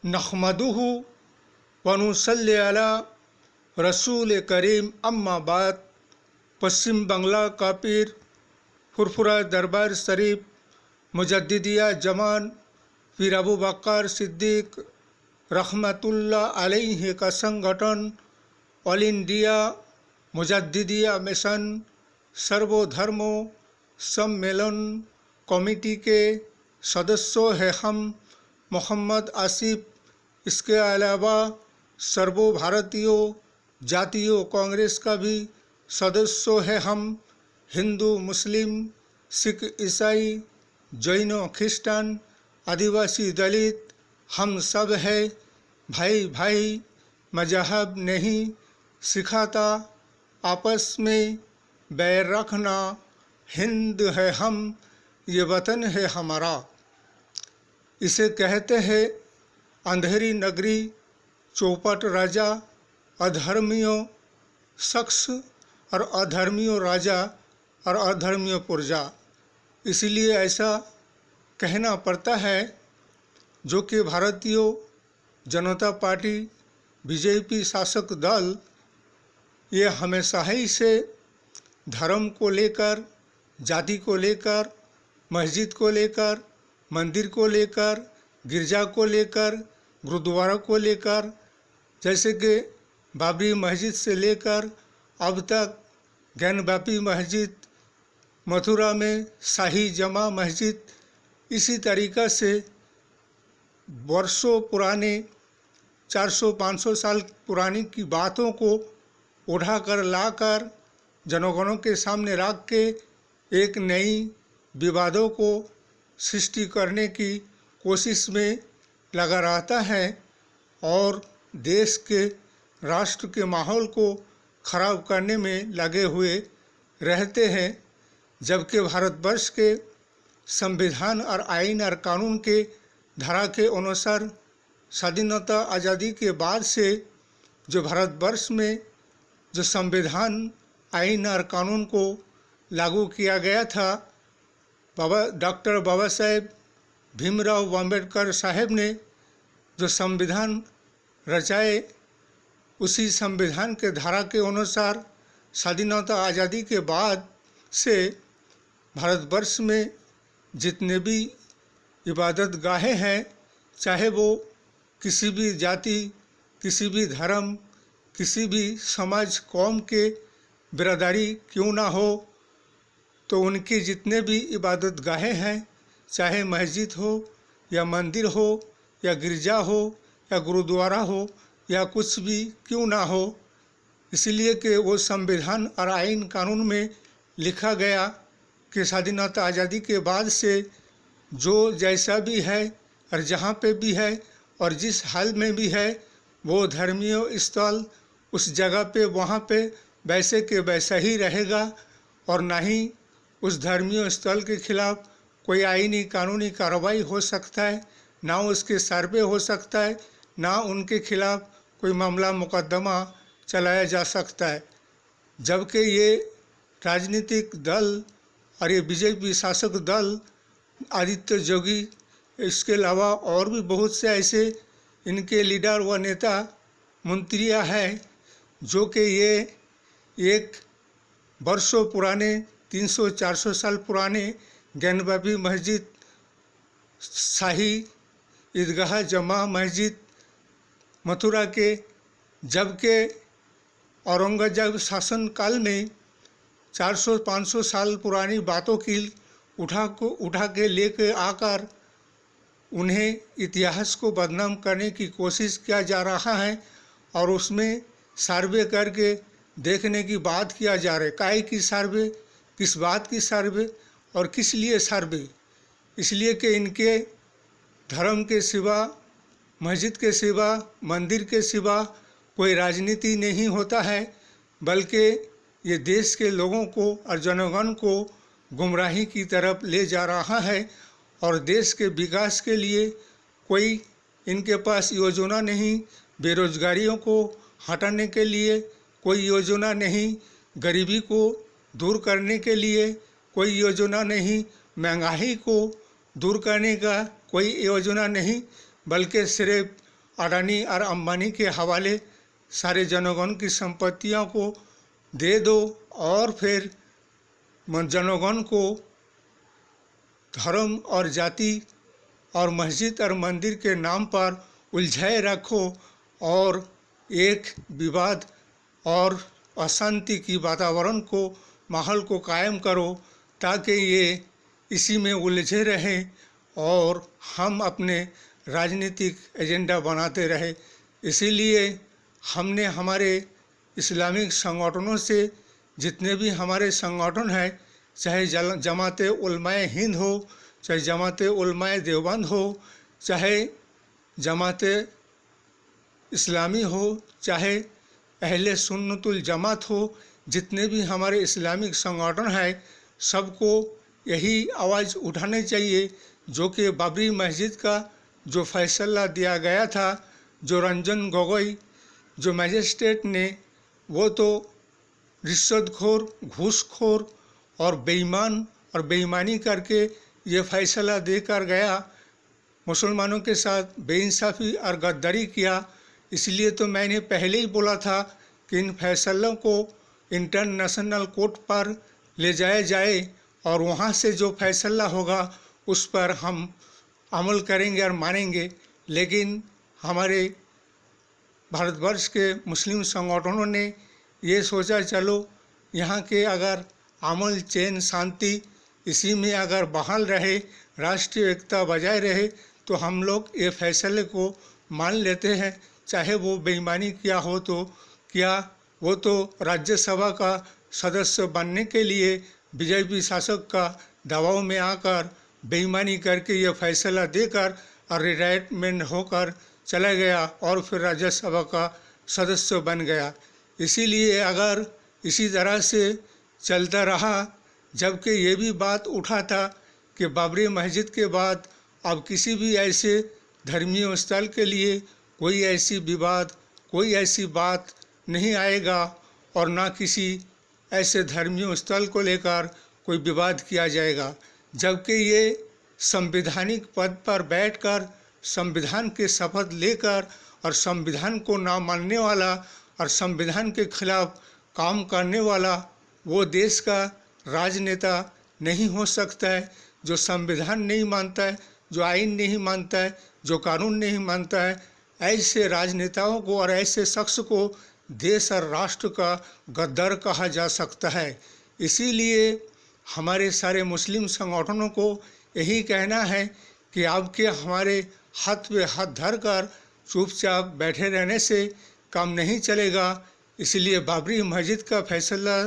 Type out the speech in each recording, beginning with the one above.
नहमदुहु व नुसल्ली अला रसूल करीम अम्मा बाद। पश्चिम बंगला का पीर फुरफुरा दरबार शरीफ मुजद्दिदिया जमान पीर अबू बकर सिद्दीक रहमतुल्लाह अलैहि का संगठन ऑल इंडिया मुजद्दिदिया मिशन सर्वधर्मों सम्मेलन कमेटी के सदस्यों हैं हम मोहम्मद आसिफ। इसके अलावा सर्वो भारतीयों जातीय कांग्रेस का भी सदस्य है हम। हिंदू मुस्लिम सिख ईसाई जैन ख्रिस्टान आदिवासी दलित हम सब है भाई भाई। मजहब नहीं सिखाता आपस में बैर रखना। हिंद है हम ये वतन है हमारा। इसे कहते हैं अंधेरी नगरी चौपट राजा अधर्मियों शख्स और अधर्मियों राजा और अधर्मियों प्रजा। इसलिए ऐसा कहना पड़ता है जो कि भारतीय जनता पार्टी बीजेपी शासक दल ये हमेशा ही से धर्म को लेकर जाति को लेकर मस्जिद को लेकर मंदिर को लेकर गिरजा को लेकर गुरुद्वारा को लेकर जैसे कि बाबरी मस्जिद से लेकर अब तक ज्ञानवापी मस्जिद मथुरा में शाही जमा मस्जिद इसी तरीक़ा से वर्षों पुराने 400-500 साल पुरानी की बातों को उठाकर लाकर जनगणों के सामने रख के एक नई विवादों को सृष्टि करने की कोशिश में लगा रहता है और देश के राष्ट्र के माहौल को ख़राब करने में लगे हुए रहते हैं। जबकि भारतवर्ष के संविधान और आइन और कानून के धारा के अनुसार स्वाधीनता आज़ादी के बाद से जो भारतवर्ष में जो संविधान आइन और कानून को लागू किया गया था डॉक्टर बाबा साहेब भीमराव अम्बेडकर साहब ने जो संविधान रचाए उसी संविधान के धारा के अनुसार स्वाधीनता आज़ादी के बाद से भारतवर्ष में जितने भी इबादत गाहें हैं चाहे वो किसी भी जाति किसी भी धर्म किसी भी समाज कौम के बिरादरी क्यों ना हो तो उनके जितने भी इबादत गाहें हैं चाहे मस्जिद हो या मंदिर हो या गिरजा हो या गुरुद्वारा हो या कुछ भी क्यों ना हो इसलिए कि वो संविधान और आइन कानून में लिखा गया कि स्वाधीनता आज़ादी के बाद से जो जैसा भी है और जहाँ पे भी है और जिस हाल में भी है वो धर्मीय स्थल उस जगह पे वहाँ पे वैसे के वैसा ही रहेगा और ना ही उस धर्मीय स्थल के खिलाफ कोई आईनी कानूनी कार्रवाई हो सकता है, ना उसके सर्वे हो सकता है, ना उनके खिलाफ कोई मामला मुकदमा चलाया जा सकता है। जबकि ये राजनीतिक दल और ये बीजेपी शासक दल आदित्य योगी इसके अलावा और भी बहुत से ऐसे इनके लीडर व नेता मंत्रियां हैं जो कि ये एक वर्षों पुराने 300-400 साल पुराने ज्ञानवापी मस्जिद शाही ईदगाह जमा मस्जिद मथुरा के जबकि औरंगजेब शासन काल में 400-500 साल पुरानी बातों की उठा के लेके आकर उन्हें इतिहास को बदनाम करने की कोशिश किया जा रहा है और उसमें सर्वे करके देखने की बात किया जा रहा है। काहे की सर्वे, किस बात की सर्वे और किस लिए सर्वे? इसलिए कि इनके धर्म के सिवा मस्जिद के सिवा मंदिर के सिवा कोई राजनीति नहीं होता है, बल्कि ये देश के लोगों को और जनगण को गुमराही की तरफ ले जा रहा है और देश के विकास के लिए कोई इनके पास योजना नहीं, बेरोजगारियों को हटाने के लिए कोई योजना नहीं, गरीबी को दूर करने के लिए कोई योजना नहीं, महंगाई को दूर करने का कोई योजना नहीं, बल्कि सिर्फ अडानी और अंबानी के हवाले सारे जनगण की संपत्तियों को दे दो और फिर जनगण को धर्म और जाति और मस्जिद और मंदिर के नाम पर उलझाए रखो और एक विवाद और अशांति की वातावरण को माहौल को कायम करो ताकि ये इसी में उलझे रहें और हम अपने राजनीतिक एजेंडा बनाते रहे। इसीलिए हमने हमारे इस्लामिक संगठनों से जितने भी हमारे संगठन हैं, चाहे जमाते उलमाए हिंद हो, चाहे जमाते उलमाए देवबंद हो, चाहे जमाते इस्लामी हो, चाहे अहले सुन्नतुल जमात हो, जितने भी हमारे इस्लामिक संगठन हैं सबको यही आवाज़ उठानी चाहिए जो कि बाबरी मस्जिद का जो फैसला दिया गया था, जो रंजन गोगोई जो मजिस्ट्रेट ने, वो तो रिश्वतखोर, घूसखोर और बेईमान और बेईमानी करके ये फैसला देकर गया, मुसलमानों के साथ बेइंसाफ़ी और गद्दारी किया। इसलिए तो मैंने पहले ही बोला था कि इन फैसलों को इंटरनेशनल कोर्ट पर ले जाया जाए और वहाँ से जो फैसला होगा उस पर हम अमल करेंगे और मानेंगे। लेकिन हमारे भारतवर्ष के मुस्लिम संगठनों ने ये सोचा चलो यहाँ के अगर अमल चैन शांति इसी में अगर बहाल रहे, राष्ट्रीय एकता बजाय रहे, तो हम लोग ये फैसले को मान लेते हैं, चाहे वो बेईमानी किया हो तो क्या। वो तो राज्यसभा का सदस्य बनने के लिए बीजेपी शासक का दबाव में आकर बेईमानी करके ये फैसला देकर और रिटायरमेंट होकर चला गया और फिर राज्यसभा का सदस्य बन गया। इसीलिए अगर इसी तरह से चलता रहा, जबकि ये भी बात उठा था कि बाबरी मस्जिद के बाद अब किसी भी ऐसे धर्मीय स्थल के लिए कोई ऐसी विवाद, कोई ऐसी बात नहीं आएगा और ना किसी ऐसे धर्मीय स्थल को लेकर कोई विवाद किया जाएगा। जबकि ये संवैधानिक पद पर बैठकर संविधान के शपथ लेकर और संविधान को ना मानने वाला और संविधान के खिलाफ काम करने वाला वो देश का राजनेता नहीं हो सकता है। जो संविधान नहीं मानता है, जो आइन नहीं मानता है, जो कानून नहीं मानता है, ऐसे राजनेताओं को और ऐसे शख्स को देश और राष्ट्र का गद्दार कहा जा सकता है। इसीलिए हमारे सारे मुस्लिम संगठनों को यही कहना है कि आपके हमारे हाथ पे हाथ धर कर चुपचाप बैठे रहने से काम नहीं चलेगा। इसलिए बाबरी मस्जिद का फैसला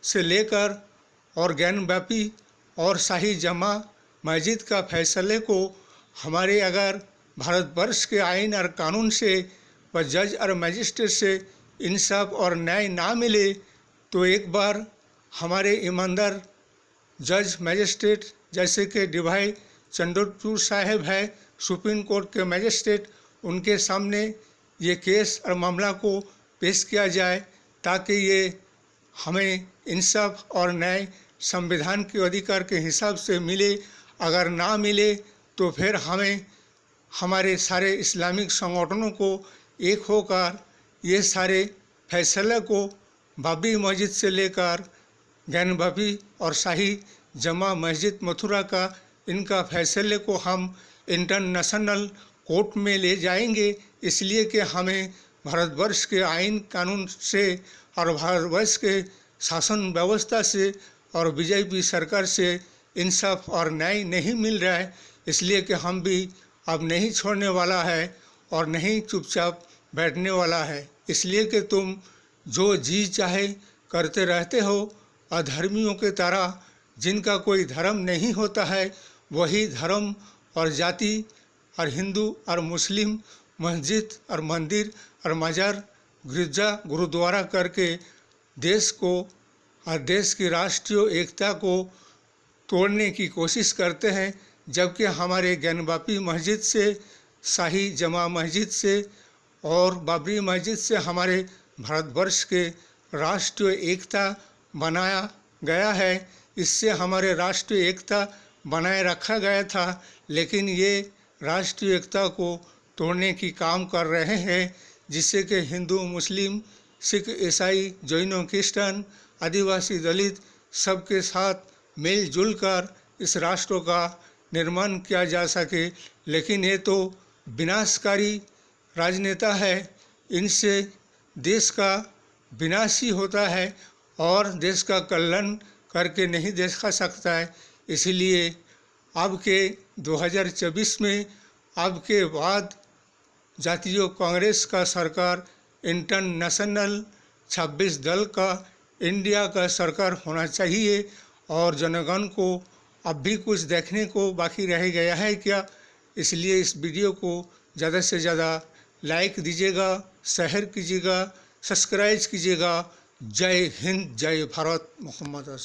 से लेकर और ज्ञानव्यापी और शाही जमा मस्जिद का फैसले को हमारे अगर भारतवर्ष के आइन और कानून से व जज और मजिस्ट्रेट से इंसाफ और न्याय ना मिले तो एक बार हमारे ईमानदार जज मजिस्ट्रेट जैसे कि डीवाई चंद्रचूड़ साहब है, सुप्रीम कोर्ट के मजिस्ट्रेट, उनके सामने ये केस और मामला को पेश किया जाए ताकि ये हमें इंसाफ और न्याय संविधान के अधिकार के हिसाब से मिले। अगर ना मिले तो फिर हमें हमारे सारे इस्लामिक संगठनों को एक होकर ये सारे फैसले को बाबरी मस्जिद से लेकर ज्ञानवापी और शाही जमा मस्जिद मथुरा का इनका फैसले को हम इंटरनेशनल कोर्ट में ले जाएंगे। इसलिए कि हमें भारतवर्ष के आइन कानून से और भारतवर्ष के शासन व्यवस्था से और बीजेपी सरकार से इंसाफ और न्याय नहीं मिल रहा है। इसलिए कि हम भी अब नहीं छोड़ने वाला है और नहीं चुपचाप बैठने वाला है। इसलिए कि तुम जो जी चाहे करते रहते हो, अधर्मियों के तरह जिनका कोई धर्म नहीं होता है वही धर्म और जाति और हिंदू और मुस्लिम मस्जिद और मंदिर और मजार गिरजा गुरुद्वारा करके देश को और देश की राष्ट्रीय एकता को तोड़ने की कोशिश करते हैं। जबकि हमारे ज्ञानवापी मस्जिद से, शाही जमा मस्जिद से और बाबरी मस्जिद से हमारे भारतवर्ष के राष्ट्रीय एकता बनाया गया है। इससे हमारे राष्ट्रीय एकता बनाए रखा गया था, लेकिन ये राष्ट्रीय एकता को तोड़ने की काम कर रहे हैं, जिससे कि हिंदू, मुस्लिम, सिख, ईसाई, जैन, क्रिश्चियन, आदिवासी, दलित सबके साथ मिलजुल कर इस राष्ट्र का निर्माण किया जा सके। लेकिन ये तो विनाशकारी राजनेता है, इनसे देश का विनाश ही होता है और देश का कल्याण करके नहीं देखा सकता है। इसलिए अब के 2024 में अब के बाद जातीय कांग्रेस का सरकार इंटरनेशनल 26 दल का इंडिया का सरकार होना चाहिए। और जनगण को अब भी कुछ देखने को बाकी रह गया है क्या, इसलिए इस वीडियो को ज़्यादा से ज़्यादा लाइक दीजिएगा, शेयर कीजिएगा, सब्सक्राइब कीजिएगा। जय हिंद, जय भारत, मोहम्मद।